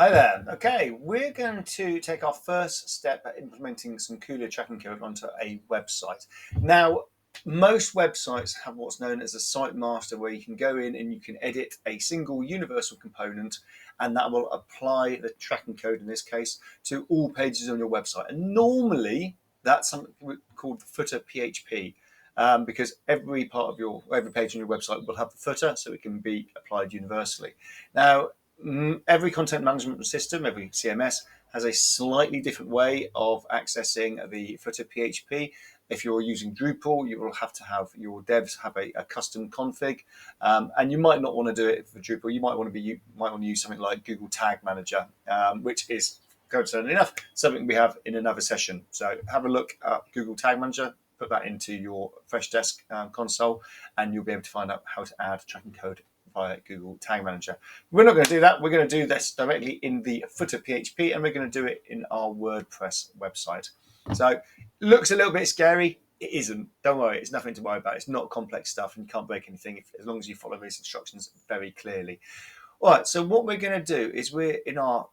Hi there. Okay, we're going to take our first step at implementing some Kulea tracking code onto a website. Now, most websites have what's known as a site master, where you can go in and you can edit a single universal component, and that will apply the tracking code, in this case, to all pages on your website. And normally, that's something called footer PHP. Because every page on your website will have the footer, so it can be applied universally. Now, every content management system, every CMS, has a slightly different way of accessing the footer PHP. If you're using Drupal, you will have to have your devs have a custom config, and you might not want to do it for Drupal. You might want to use something like Google Tag Manager, which is, coincidentally enough, something we have in another session. So have a look at Google Tag Manager. Put that into your Freshdesk console, and you'll be able to find out how to add tracking code via Google Tag Manager. We're not going to do that. We're going to do this directly in the footer PHP, and we're going to do it in our WordPress website. So it looks a little bit scary. It isn't. Don't worry. It's nothing to worry about. It's not complex stuff, and you can't break anything as long as you follow these instructions very clearly. All right. So what we're going to do is we're in our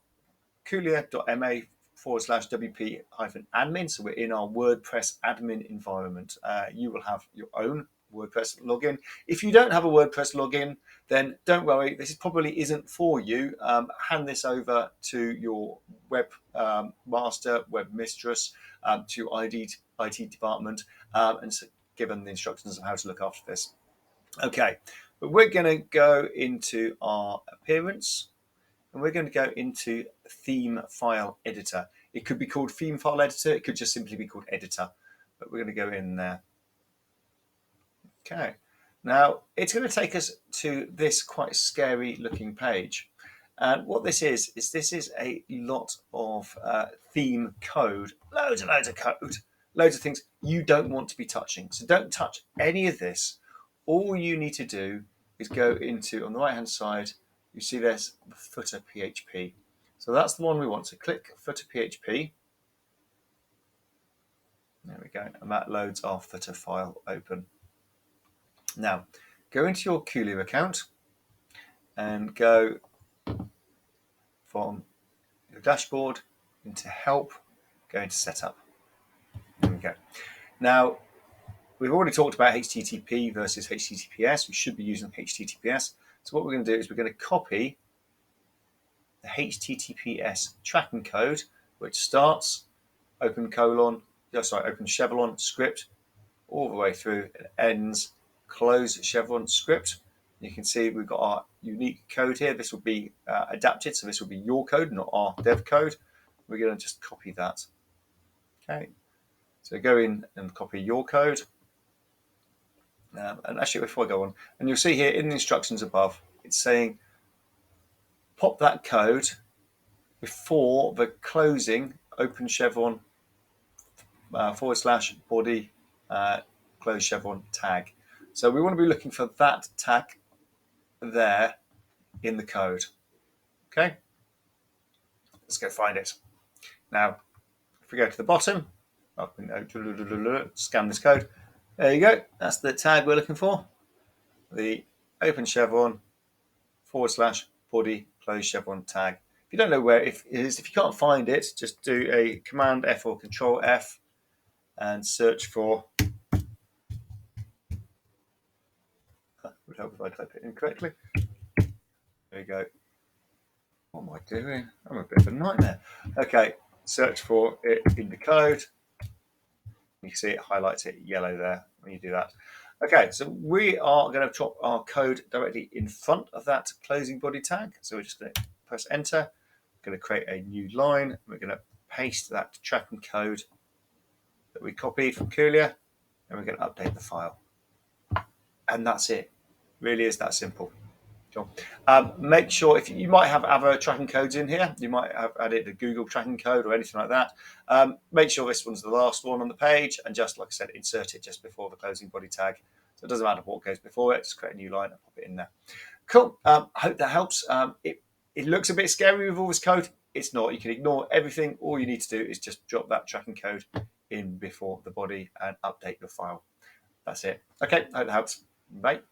Kulea.ma /WP-admin. So we're in our WordPress admin environment. You will have your own WordPress login. If you don't have a WordPress login, then don't worry. This probably isn't for you. Hand this over to your web master, web mistress, to IT department, and give them the instructions on how to look after this. Okay, but we're going to go into our appearance. And we're going to go into theme file editor. It could be called theme file editor. It could just simply be called editor, but we're going to go in there. Okay. Now it's going to take us to this quite scary looking page. And what this is a lot of theme code, loads and loads of code, loads of things you don't want to be touching. So don't touch any of this. All you need to do is go into, on the right hand side, you see there's the footer PHP. So that's the one we want. So click footer PHP. There we go. And that loads our footer file open. Now, go into your Kulea account and go from your dashboard into help, go into setup. There we go. Now, we've already talked about HTTP versus HTTPS. We should be using HTTPS. So what we're going to do is we're going to copy the HTTPS tracking code, which starts open chevron script all the way through and ends close chevron script. You can see we've got our unique code here. This will be adapted, so this will be your code, not our dev code. We're going to just copy that. Okay, so go in and copy your code. And actually, before I go on, and you'll see here in the instructions above, it's saying pop that code before the closing open chevron /body close chevron tag. So we want to be looking for that tag there in the code. Okay, let's go find it. Now, if we go to the bottom, scan this code. There you go. That's the tag we're looking for. The open chevron /body close chevron tag. If you don't know where it is, if you can't find it, just do a Command F or Control F and search for. That would help if I type it in correctly. There you go. What am I doing? I'm a bit of a nightmare. Okay, search for it in the code. You can see it highlights it yellow there when you do that. Okay, so we are going to drop our code directly in front of that closing body tag. So we're just going to press enter. We're going to create a new line. We're going to paste that tracking code that we copied from Kulea, and we're going to update the file. And that's it. Really is that simple. Sure. Make sure, if you might have other tracking codes in here, you might have added a Google tracking code or anything like that. Make sure this one's the last one on the page, and just like I said, insert it just before the closing body tag. So it doesn't matter what goes before it, just create a new line and pop it in there. Cool. I hope that helps. It looks a bit scary with all this code. It's not. You can ignore everything. All you need to do is just drop that tracking code in before the body and update your file. That's it. Okay, I hope that helps. Bye.